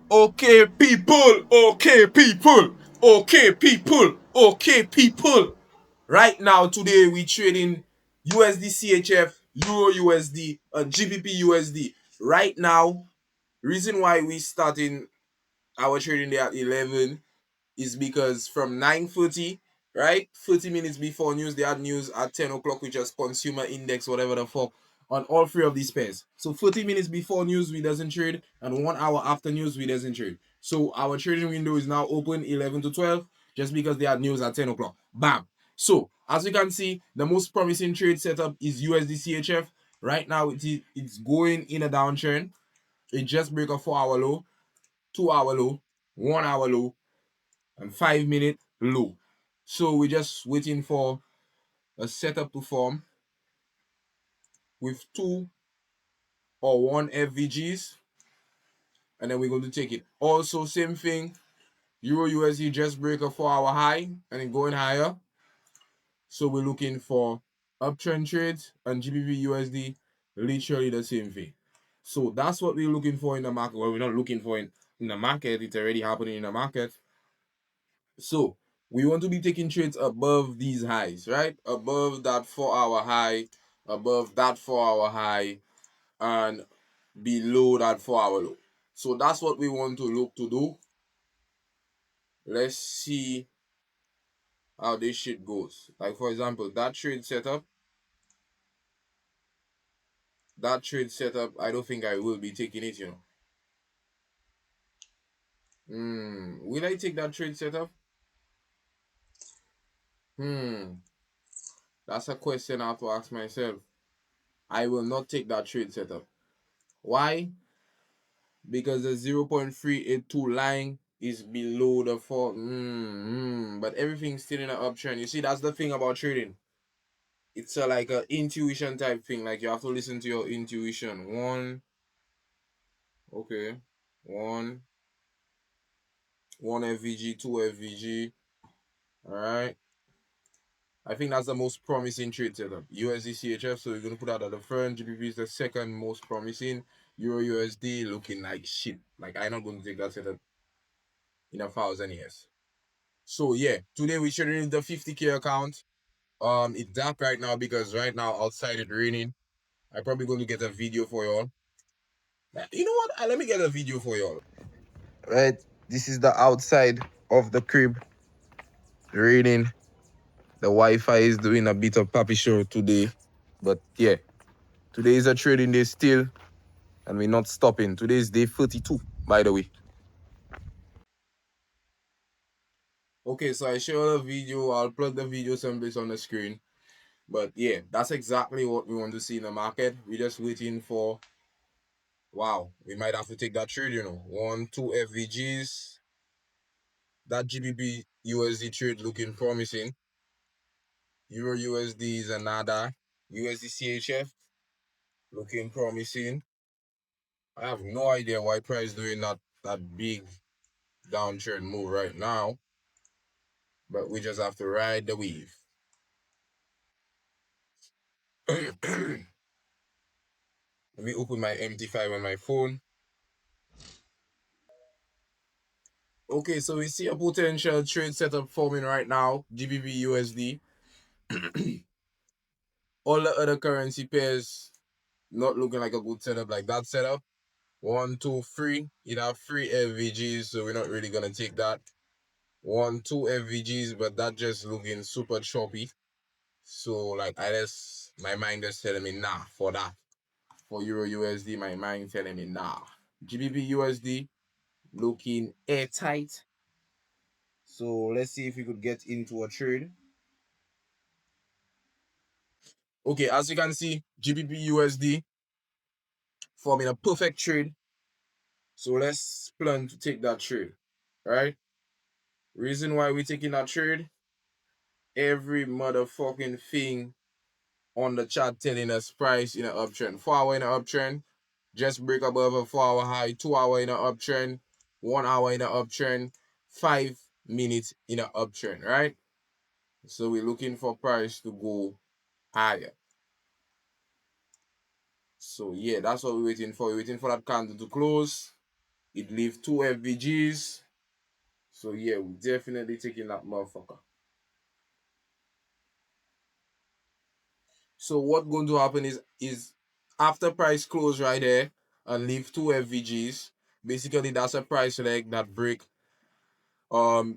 Okay, people. Okay, people. Okay, people. Okay, people. Right now, today, we trading USD CHF, Euro USD, and GBP USD. Right now, reason why we starting our trading day at 11 is because from 9:30, right? 30 minutes before news, they had news at 10 o'clock, which is consumer index, whatever the fuck, on all three of these pairs. So 30 minutes before news, we doesn't trade, and 1 hour after news, we doesn't trade. So our trading window is now open 11 to 12, just because they had news at 10 o'clock. Bam. So as you can see, the most promising trade setup is USD CHF. Right now, it's going in a downtrend. It just break a 4 hour low, 2 hour low, 1 hour low, and 5 minute low. So we're just waiting for a setup to form with two or one FVGs, and then we're going to take it. Also, same thing, Euro USD just break a 4 hour high and then going higher. So we're looking for uptrend trades, and GBP USD literally the same thing. So that's what we're looking for in the market. Well, we're not looking for in the market, it's already happening in the market. So we want to be taking trades above these highs, right? Above that 4 hour high, above that 4 hour high, and below that 4 hour low. So that's what we want to look to do. Let's see how this shit goes. Like, for example, that trade setup, I don't think I will be taking it, you know. Will I take that trade setup? Hmm. That's a question I have to ask myself. I will not take that trade setup. Why? Because the 0.382 line is below the 4. But everything's still in an uptrend. You see, that's the thing about trading. It's like a intuition type thing. Like, you have to listen to your intuition. Okay, one, one FVG, two FVG. All right. I think that's the most promising trade setup. USD CHF, so we're gonna put that at the front. GBP is the second most promising. Euro USD looking like shit. Like, I'm not gonna take that setup in 1,000 years. So yeah, today we're trading the 50K account. It's dark right now because right now outside it's raining. I'm probably going to get a video for y'all. You know what? Let me get a video for y'all. Right, this is the outside of the crib. Raining. The Wi-Fi is doing a bit of papi show today, but yeah, today is a trading day still, and we're not stopping. Today is day 32, by the way. Okay, so I share a video. I'll plug the video someplace on the screen. But yeah, that's exactly what we want to see in the market. We're just waiting for. Wow, we might have to take that trade, you know. One, two FVGs. That GBP USD trade looking promising. Euro USD is another. USD CHF looking promising. I have no idea why price doing that big downtrend move right now, but we just have to ride the wave. Let me open my MT5 on my phone. Okay, so we see a potential trade setup forming right now. GBP USD. All the other currency pairs not looking like a good setup like that setup. One, two, three. It have three FVGs, so we're not really gonna take that. One, two FVGs, but that just looking super choppy. So like my mind is telling me nah for that. For Euro USD, my mind telling me nah. GBP USD looking airtight. So let's see if we could get into a trade. Okay, as you can see, GBP USD forming a perfect trade. So let's plan to take that trade. Right? Reason why we're taking that trade, every motherfucking thing on the chart telling us price in an uptrend. 4 hour in an uptrend, just break above a 4 hour high, 2 hour in an uptrend, 1 hour in an uptrend, 5 minutes in an uptrend, right? So we're looking for price to go higher. So yeah, that's what we're waiting for. We're waiting for that candle to close. It leave two FVGs. So yeah, we're definitely taking that motherfucker. So what going to happen is after price close right there and leave two FVGs, basically that's a price leg that break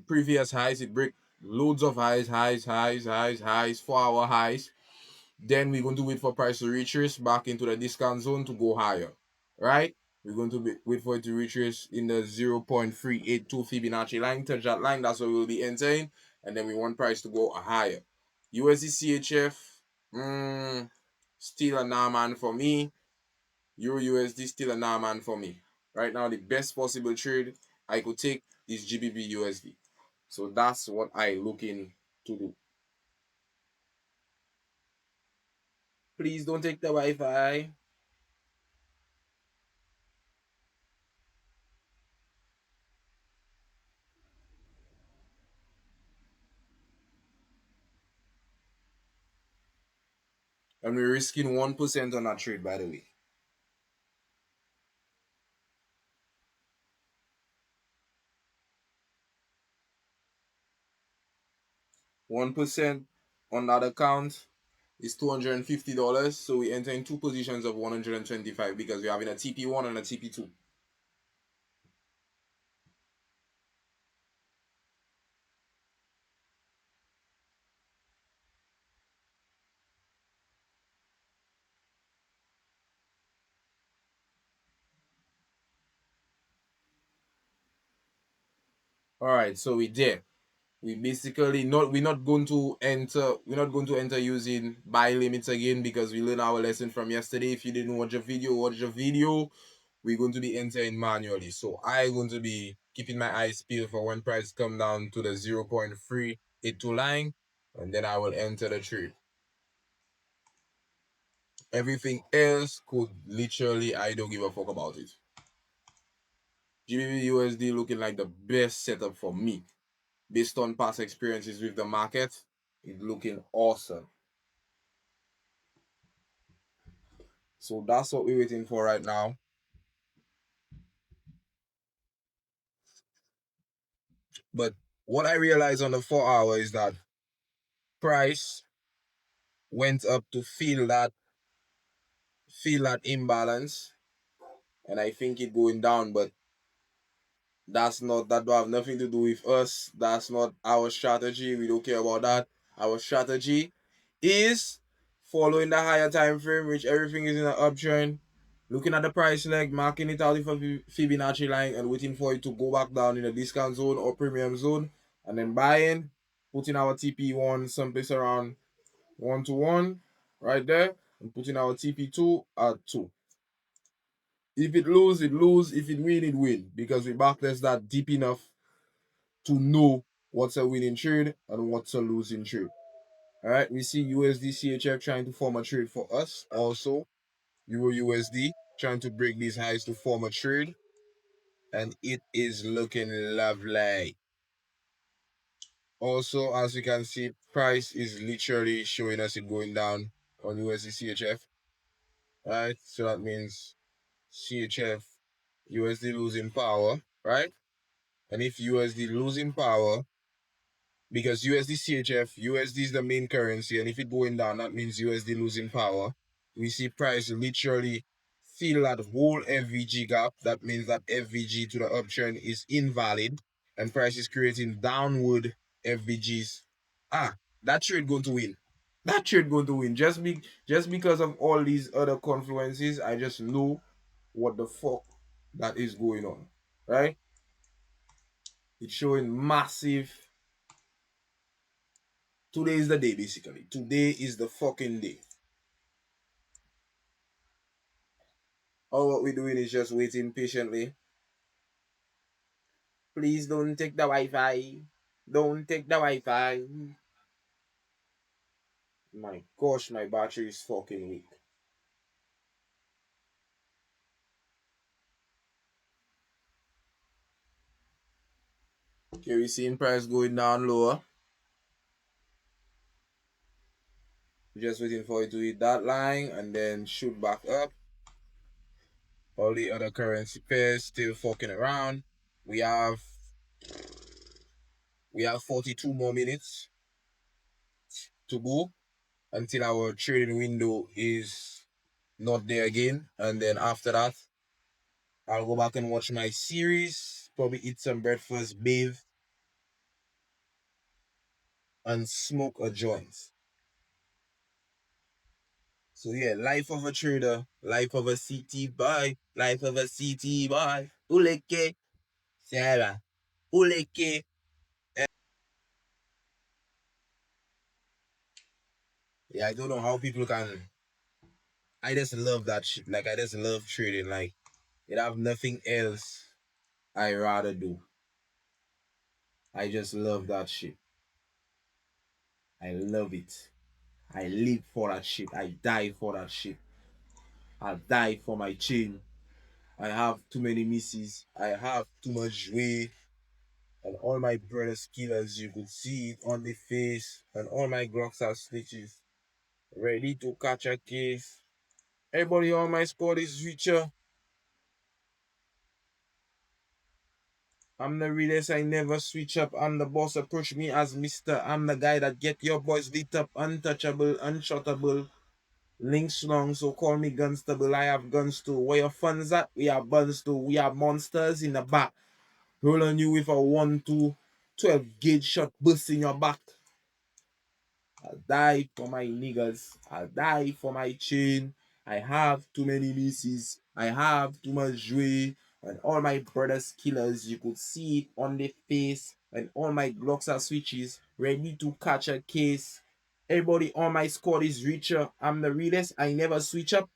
previous highs. It break loads of highs, 4 hour highs. Then we're going to wait for price to retrace back into the discount zone to go higher, right? We're going to wait for it to retrace in the 0.382 Fibonacci line, touch that line, that's what we'll be entering, and then we want price to go higher. USD CHF, still a nah man for me. Euro USD still a nah man for me. Right now, the best possible trade I could take is GBP USD. So that's what I looking to do. Please don't take the Wi-Fi. And we're risking 1% on that trade, by the way. 1% on that account is $250. So we enter in two positions of 125 because we're having a TP1 and a TP2. All right, so we there. We basically not we're not going to enter using buy limits again because we learned our lesson from yesterday. If you didn't watch the video, watch the video. We're going to be entering manually. So I'm going to be keeping my eyes peeled for when price come down to the 0.382 line, and then I will enter the trade. Everything else could literally, I don't give a fuck about it. GBP USD looking like the best setup for me based on past experiences with the market. It's looking awesome. So that's what we're waiting for right now. But what I realized on the 4 hour is that price went up to feel that imbalance, and I think it going down, but that don't have nothing to do with us. That's not our strategy. We don't care about that. Our strategy is following the higher time frame, which everything is in an uptrend, looking at the price leg, marking it out with a Fibonacci line, and waiting for it to go back down in the discount zone or premium zone, and then buying, putting our TP1 someplace around 1 to 1 right there, and putting our TP2 at 2. If it lose, it lose. If it win, it win. Because we backtest that deep enough to know what's a winning trade and what's a losing trade. All right, we see USD CHF trying to form a trade for us. Also, Euro USD trying to break these highs to form a trade, and it is looking lovely. Also, as you can see, price is literally showing us it going down on USD CHF. Right, so that means CHF USD losing power, right? And if USD losing power, because USD CHF, USD is the main currency, and if it going down, that means USD losing power. We see price literally fill that whole FVG gap. That means that FVG to the uptrend is invalid, and price is creating downward FVGs. That trade going to win. That trade going to win. Just because of all these other confluences, I just know what the fuck that is going on, right? It's showing massive. Today is the day, basically. Today is the fucking day. All what we're doing is just waiting patiently. Please don't take the Wi-Fi. Don't take the Wi-Fi. My gosh, my battery is fucking weak. Okay, we seeing price going down lower. We're just waiting for it to hit that line and then shoot back up. All the other currency pairs still fucking around. We have we have 42 more minutes to go until our trading window is not there again. And then after that, I'll go back and watch my series, probably eat some breakfast, bathe, and smoke a joint. So yeah, life of a trader, life of a CT boy, life of a CT boy. Uleke, Sarah, Uleke. Yeah, I don't know how people can. I just love that shit. Like I just love trading. Like it have nothing else I rather do. I just love that shit. I love it. I live for that shit. I die for that shit. I die for my chain. I have too many misses. I have too much weight. And all my brothers killers, you could see it on the face. And all my Glocks are snitches. Ready to catch a case. Everybody on my squad is richer. I'm the realest, I never switch up. I'm the boss, approach me as Mr. I'm the guy that get your boys lit up, untouchable, unshottable. Links long, so call me Gunstable. I have guns too. Where your funds at? We have buns too. We have monsters in the back. Roll on you with a 1-2, 12 gauge shot bust in your back. I'll die for my niggas. I'll die for my chain. I have too many nieces. I have too much jewelry. And all my brothers killers, you could see it on the face. And all my Glocks are switches, ready to catch a case. Everybody on my squad is richer. I'm the realest. I never switch up.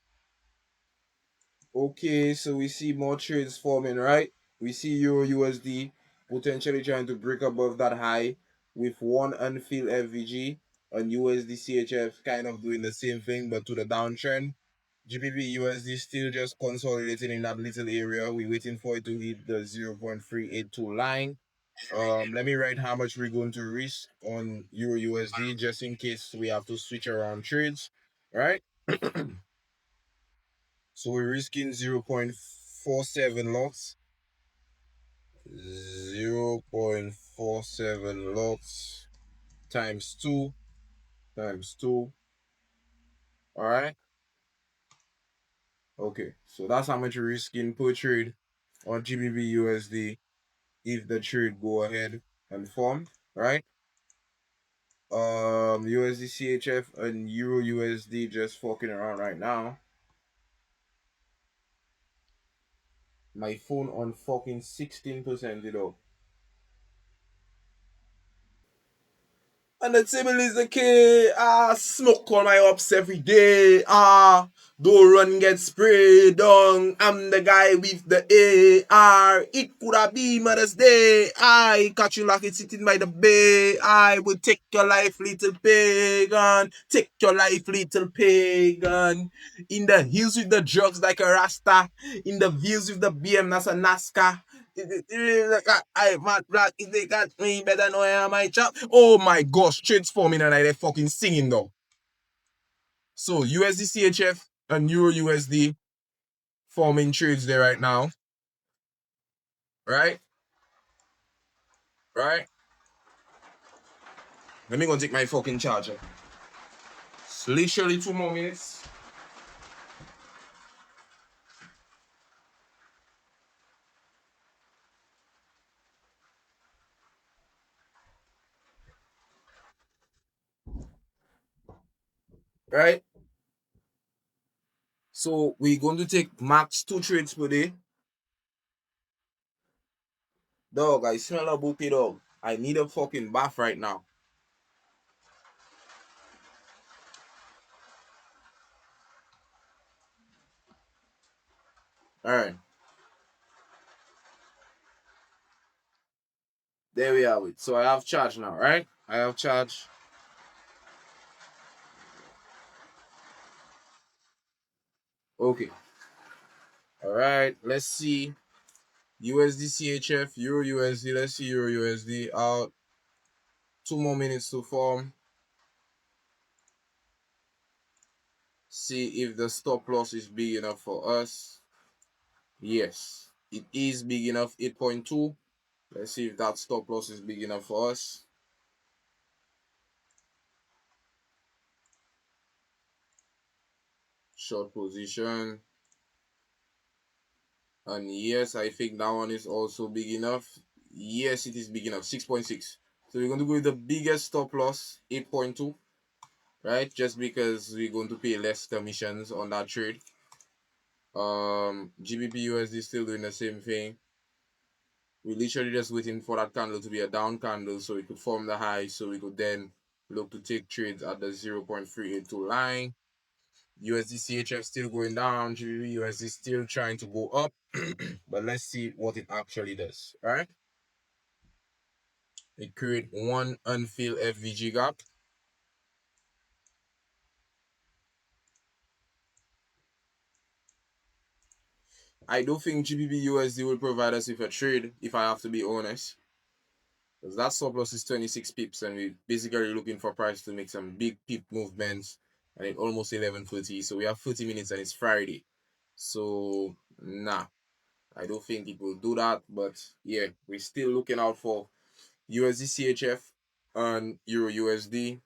Okay, so we see more trades forming, right? We see Euro USD potentially trying to break above that high with one unfilled FVG, and USD CHF kind of doing the same thing but to the downtrend. GBP USD still just consolidating in that little area. We're waiting for it to hit the 0.382 line. Let me write how much we're going to risk on Euro USD just in case we have to switch around trades, right? So we're risking 0.47 lots. 0.47 lots times 2 times 2. All right. Okay. So that's how much we're risking per trade on GBP USD if the trade go ahead and form. Right. USD CHF and Euro USD just fucking around right now. My phone on fucking 16%, you know. And the table is the key. Smoke on my ups every day. Don't run get sprayed on. I'm the guy with the AR. It could have been Mother's Day. I catch you like it's sitting by the bay. I will take your life, little pagan. Take your life, little pagan. In the hills with the drugs like a Rasta. In the views with the BM, that's a NASCAR. I mad black if they got me better know I am my chap. Oh my gosh, transforming and I fucking singing though. So USD CHF and Euro USD forming trades there right now. Right? Right? Let me go take my fucking charger. Literally 2 more minutes. Right? So we're going to take max 2 trades per day. Dog, I smell a booty dog. I need a fucking bath right now. Alright. There we are with. So I have charge now, right? I have charge. Okay. Alright. Let's see. USD CHF, Euro USD. Let's see Euro USD out. 2 more minutes to form. See if the stop loss is big enough for us. Yes, it is big enough, 8.2. Let's see if that stop loss is big enough for us. Short position. And yes, I think that one is also big enough. Yes, it is big enough, 6.6. So we're going to go with the biggest stop loss, 8.2, right? Just because we're going to pay less commissions on that trade. GBP USD still doing the same thing. We literally just waiting for that candle to be a down candle so we could form the high, so we could then look to take trades at the 0.382 line. USD CHF still going down, GBP USD still trying to go up, but let's see what it actually does. All right, it create one unfilled FVG gap. I do think GBP USD will provide us with a trade, if I have to be honest, because that stop loss is 26 pips, and we're basically looking for price to make some big pip movements, and it's almost 11:30, so we have 30 minutes and it's Friday. So nah, I don't think it will do that, but yeah, we're still looking out for USD CHF and Euro USD.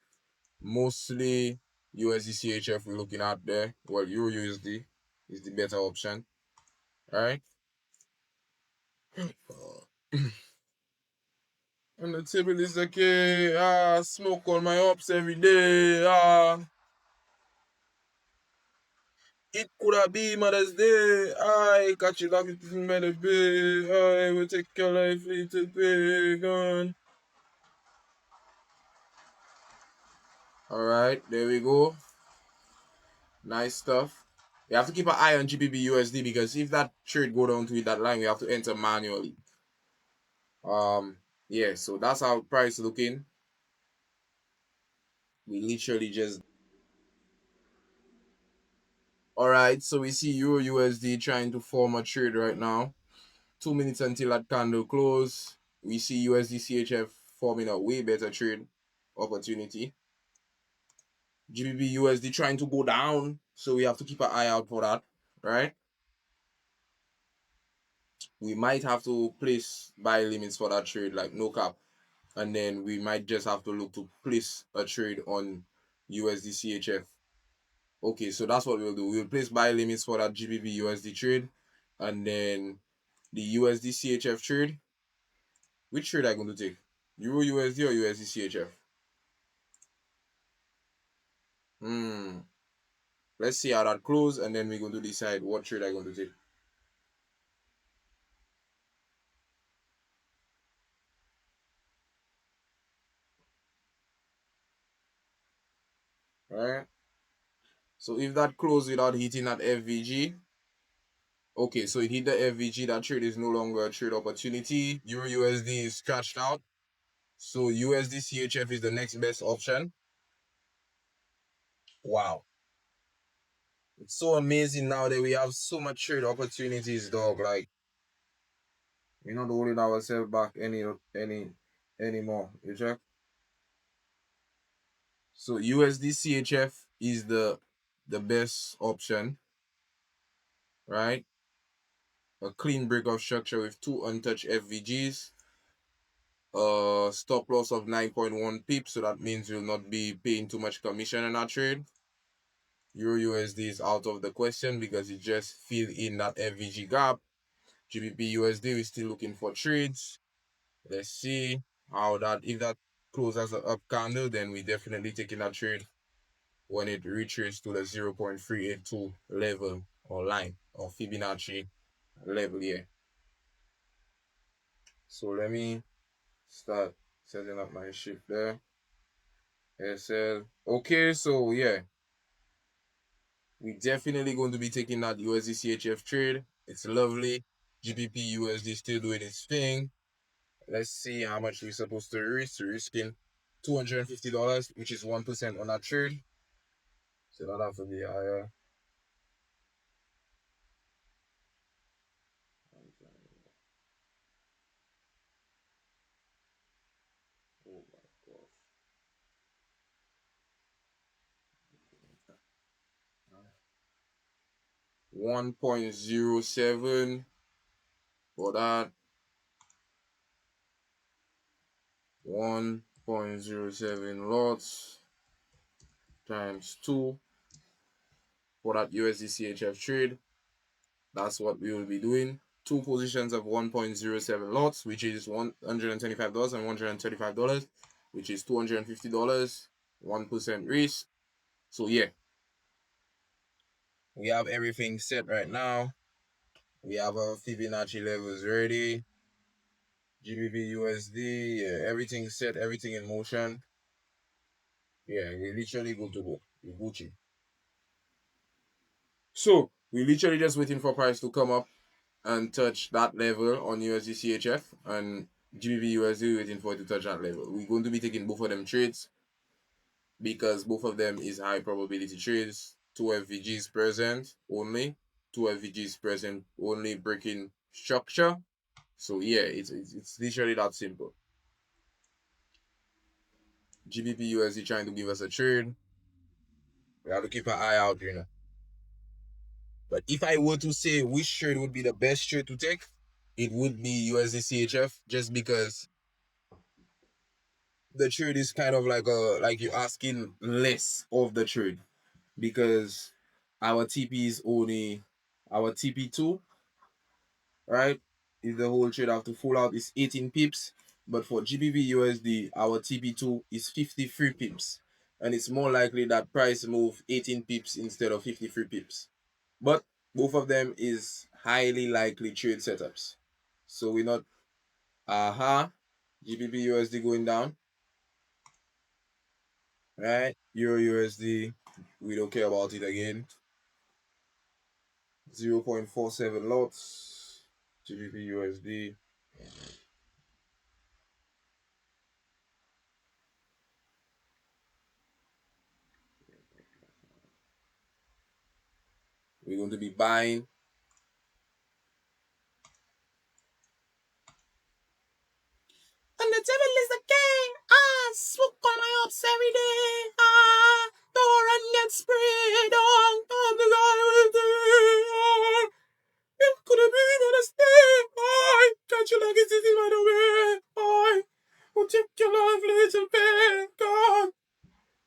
Mostly USD CHF we're looking at there. Well, Euro USD is the better option. Alright. And the table is okay. Smoke on my ups every day. It could have been Mother's Day. I catch it like it is Mother's Day. I will take your life little pagan. Alright, there we go. Nice stuff. We have to keep an eye on GBP USD because if that trade go down to that line, we have to enter manually. Yeah, so that's how price looking. We literally just alright, so we see Euro USD trying to form a trade right now. 2 minutes until that candle close. We see USD CHF forming a way better trade opportunity. GBP USD trying to go down, so we have to keep an eye out for that, right? We might have to place buy limits for that trade, like no cap, and then we might just have to look to place a trade on USD CHF. Okay, so that's what we'll do. We'll place buy limits for that GBP USD trade, and then the USD CHF trade. Which trade are you going to take? Euro USD or USD CHF? Hmm. Let's see how that close, and then we're going to decide what trade I'm going to take. Alright. So if that close without hitting that FVG, okay, so it hit the FVG, that trade is no longer a trade opportunity. Euro USD is scratched out. So USD CHF is the next best option. Wow. It's so amazing now that we have so much trade opportunities, dog. Like, we're not holding ourselves back anymore. You check? So USD CHF is the best option, right? A clean break of structure with two untouched FVGs. Stop loss of 9.1 pips, so that means you'll not be paying too much commission on that trade. Euro USD is out of the question because it just filled in that FVG gap. GBP USD, we're still looking for trades. Let's see how that, if that closes as an up candle, then we definitely taking that trade when it reaches to the 0.382 level or line or Fibonacci level here. So let me start setting up my shift there. SL. Okay, so yeah, we definitely going to be taking that USD CHF trade. It's lovely. GBP USD still doing its thing. Let's see how much we're supposed to risk. We're risking $250, which is 1% on that trade. So that have to be higher. Oh my gosh. 1.07 for that. 1.07 lots times 2 for that USD CHF trade. That's what we will be doing. Two positions of 1.07 lots, which is $125 and $135, which is $250, 1% risk. So yeah, we have everything set right now. We have our Fibonacci levels ready. GBP USD, yeah, everything set, everything in motion. Yeah, we're literally good to go. We're Gucci. So we're literally just waiting for price to come up and touch that level on USD CHF, and GBP USD waiting for it to touch that level. We're going to be taking both of them trades because both of them is high probability trades. Two FVGs present only. Two FVGs present only, breaking structure. So yeah, it's literally that simple. GBP USD trying to give us a trade. We have to keep an eye out, you know. But if I were to say which trade would be the best trade to take, it would be USD CHF, just because the trade is kind of like you're asking less of the trade, because our TP is only our TP2, right? If the whole trade have to fall out is 18 pips, but for GBP USD our TP2 is 53 pips, and it's more likely that price move 18 pips instead of 53 pips. But both of them is highly likely trade setups. So we're not GBP USD going down, right? Euro USD, we don't care about it again. 0.47 lots. GBP USD. We're going to be buying. And the devil is the king. Swoop on my ups every day. Door and get sprayed on. It could have been on a stay. Can't you like it is right away? Will take your life, little bacon.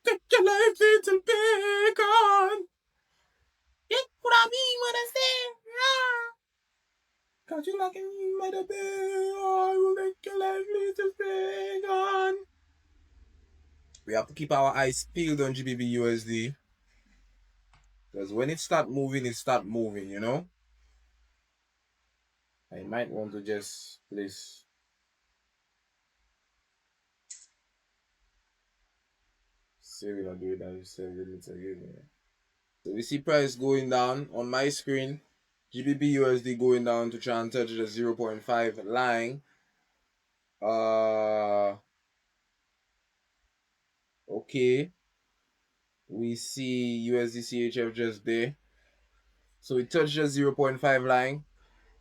Take your life, little bacon. It could have been on a stay. Can't you like it by the bay? I will make your life little bacon. We have to keep our eyes peeled on GBP USD, because when it start moving, you know. I might want to just place. Say we're not doing that 7 minutes again. Yeah. So we see price going down on my screen. GBP USD going down to try and touch the 0.5 line. Okay. We see USD CHF just there. So it touched the 0.5 line.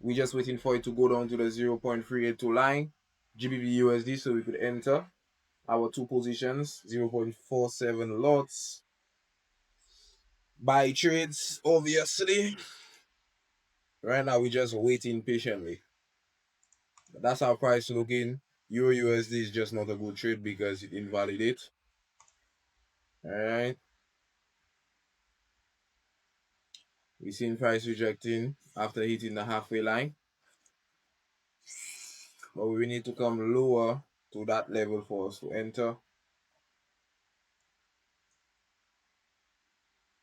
We just waiting for it to go down to the 0.382 line. GBP USD, so we could enter our two positions, 0.47 lots. Buy trades, obviously. Right now, we're just waiting patiently. But that's our price looking. Euro USD is just not a good trade because it invalidates. Alright. We've seen price rejecting after hitting the halfway line. But we need to come lower to that level for us to enter.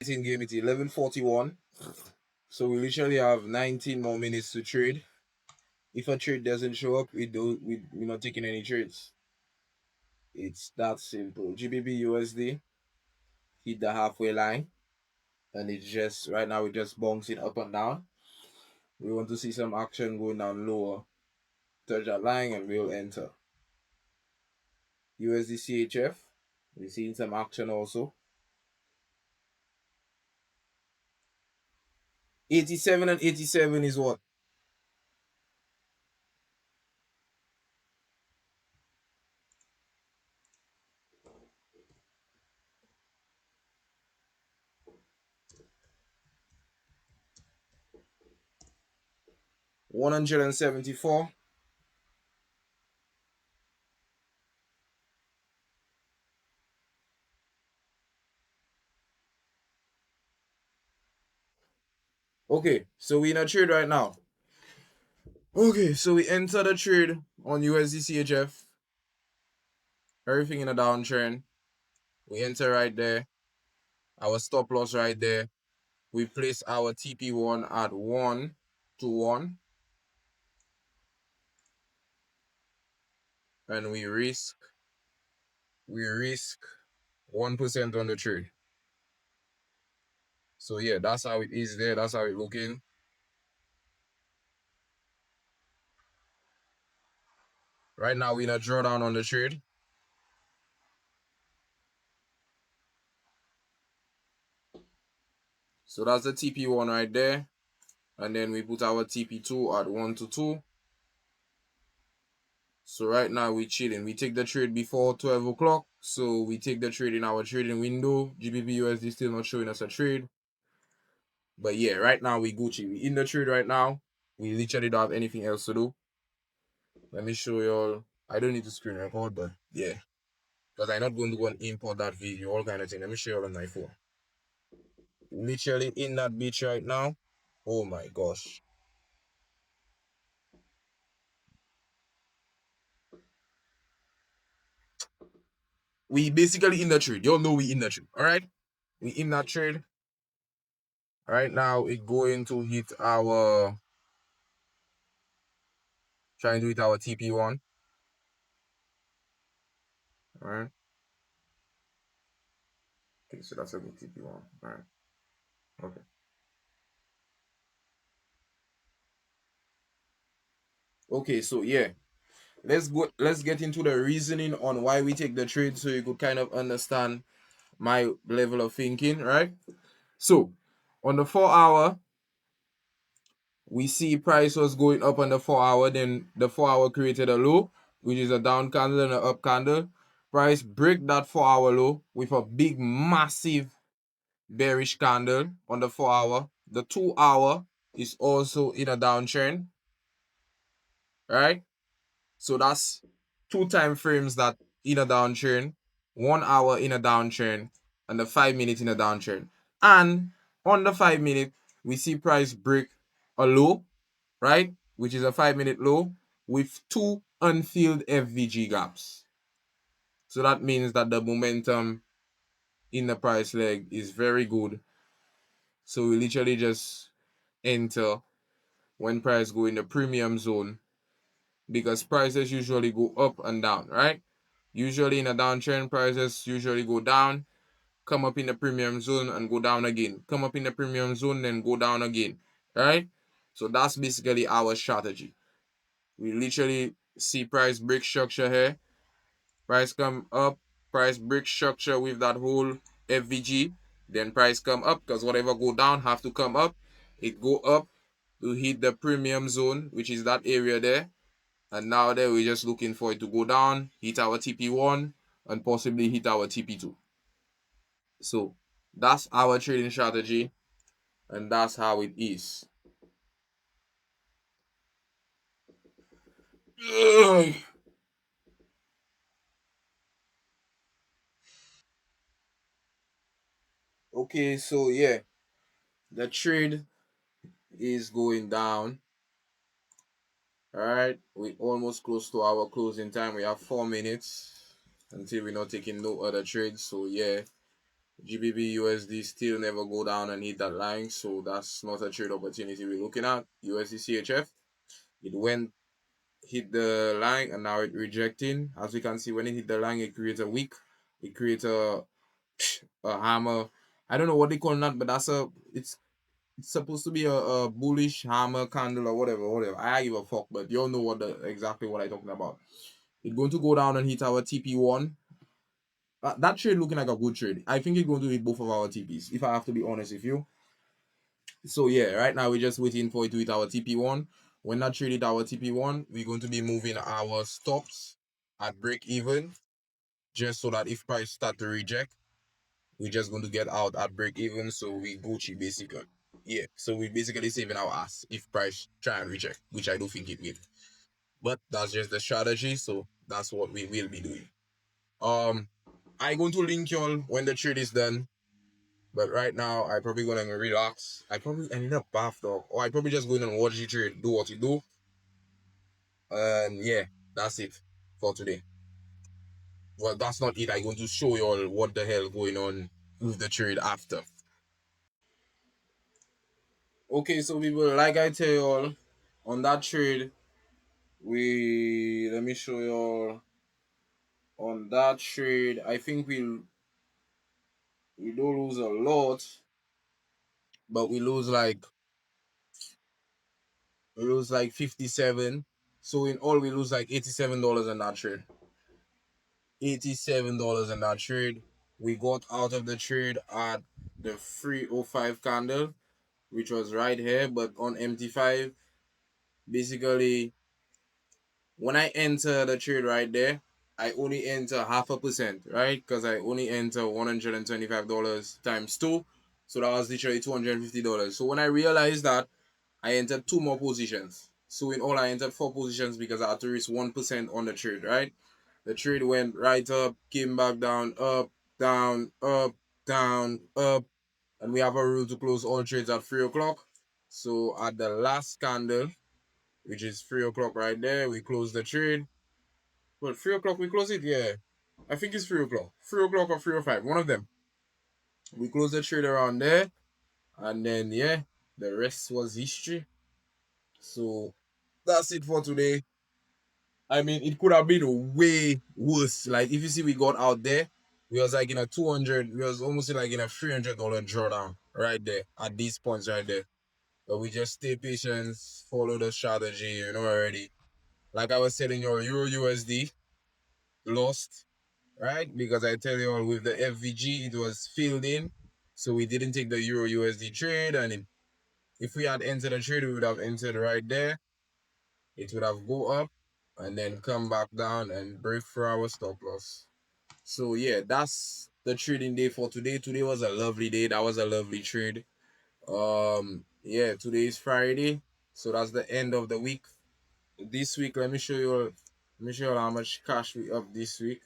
In game it's 11:41. So we literally have 19 more minutes to trade. If a trade doesn't show up, we're not taking any trades. It's that simple. GBP USD hit the halfway line, and it's just right now we're just bouncing up and down. We want to see some action going down lower. Touch that line and we'll enter. USD CHF, we're seeing some action also. 87 and 87 is what? 174. Okay, so we in a trade right now. Okay, so we enter the trade on USD CHF. Everything in a downtrend. We enter right there. Our stop loss right there. We place our TP1 at 1 to 1. And we risk 1% on the trade. So yeah, that's how it is there. That's how it looking. Right now we in a drawdown on the trade. So that's the TP1 right there. And then we put our TP2 at 1 to 2. So right now we chilling. We take the trade before 12 o'clock. So we take the trade in our trading window. GBP USD still not showing us a trade. But yeah, right now we Gucci. We in the trade right now. We literally don't have anything else to do. Let me show y'all. I don't need to screen record, but yeah. Because I'm not going to go and import that video, all kind of thing. Let me show you on my phone. Literally in that beach right now. Oh my gosh. We basically in the trade. Y'all know we in the trade. Alright? We in that trade. Right now it going to hit our trying to hit our TP1. Alright. Okay, so that's a good TP1. Alright. Okay. Okay, so yeah. Let's get into the reasoning on why we take the trade so you could kind of understand my level of thinking, right? So on the 4 hour, we see price was going up on the 4 hour, then the 4 hour created a low, which is a down candle and an up candle. Price break that 4 hour low with a big massive bearish candle on the 4 hour. The 2 hour is also in a downtrend, right? So that's two time frames that in a downtrend, 1 hour in a downtrend, and the 5 minute in a downtrend. And on the 5 minute, we see price break a low, right? Which is a 5 minute low with two unfilled FVG gaps. So that means that the momentum in the price leg is very good. So we literally just enter when price go in the premium zone because prices usually go up and down, right? Usually in a downtrend, prices usually go down, come up in the premium zone and go down again. Come up in the premium zone, then go down again, right? So that's basically our strategy. We literally see price break structure here. Price come up, price break structure with that whole FVG. Then price come up because whatever go down have to come up. It go up to hit the premium zone, which is that area there. And now there we're just looking for it to go down, hit our TP1, and possibly hit our TP2. So that's our trading strategy, and that's how it is. Ugh. Okay, so yeah, the trade is going down. All right, we almost close to our closing time. We have 4 minutes until we're not taking no other trades. So yeah, GBP USD still never go down and hit that line. So that's not a trade opportunity we're looking at. USD CHF, it went hit the line and now it rejecting. As we can see, when it hit the line, it creates a wick. It creates a hammer. I don't know what they call that, but it's supposed to be a bullish hammer candle or whatever. I give a fuck, but you all know exactly what I'm talking about. It's going to go down and hit our TP1. That trade looking like a good trade. I think it's going to hit both of our TPs, if I have to be honest with you. So yeah, right now we're just waiting for it to hit our TP1. When that trade hit our TP1, we're going to be moving our stops at break even, just so that if price start to reject, we're just going to get out at break even. So we Gucci basically. Yeah, so we basically saving our ass if price try and reject, which I don't think it will. But that's just the strategy, so that's what we will be doing. Um, I going to link y'all when the trade is done. But right now, I probably gonna relax. I need a bath dog, or I probably just going and watch the trade, do what you do, and yeah, that's it for today. Well, that's not it. I going to show you all what the hell going on with the trade after. Okay, so people, like I tell you all, on that trade, we let me show you all on that trade. I think we don't lose a lot, but we lose like 57. So in all, we lose like $87 in that trade. $87 in that trade. We got out of the trade at the 305 candle, which was right here, but on MT5, basically, when I enter the trade right there, I only enter half a percent, right? Because I only enter $125 times two. So that was literally $250. So when I realized that, I entered two more positions. So in all, I entered four positions because I had to risk 1% on the trade, right? The trade went right up, came back down, up, down, up, down, up. And we have a rule to close all trades at 3 o'clock. So at the last candle, which is 3 o'clock right there, we close the trade. But 3 o'clock we close it? Yeah. I think it's 3 o'clock. 3 o'clock or 3 or 5. One of them. We close the trade around there. And then, yeah, the rest was history. So that's it for today. I mean, it could have been way worse. Like, if you see, we got out there, we was like in a 200, we was almost like in a $300 drawdown right there at these points right there. But we just stay patient, follow the strategy, already. Like I was telling you, Euro USD lost, right? Because I tell you all with the FVG, it was filled in. So we didn't take the Euro USD trade. And if we had entered the trade, we would have entered right there. It would have go up and then come back down and break through our stop loss. So yeah, that's the trading day for today. Today was a lovely day. That was a lovely trade. Yeah, today is Friday, so that's the end of the week. This week, let me show you how much cash we up this week.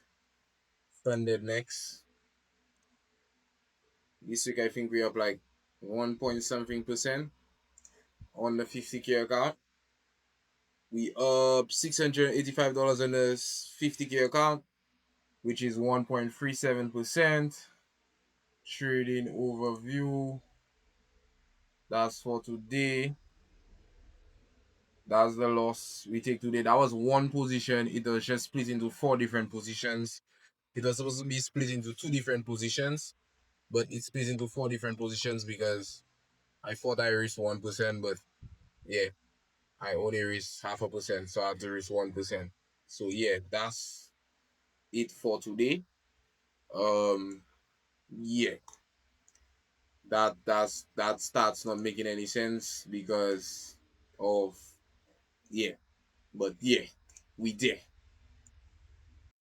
Funded next. This week I think we up like 1 point something percent on the 50K account. We up $685 on the 50K account, which is 1.37%. Trading overview. That's for today. That's the loss we take today. That was one position. It was just split into four different positions. It was supposed to be split into two different positions, but it's split into four different positions because I thought I risked 1%, but yeah, I only risked half a percent, so I have to risk 1%. So yeah, that's it for today. Um, yeah, that starts not making any sense because of yeah, but yeah, we did.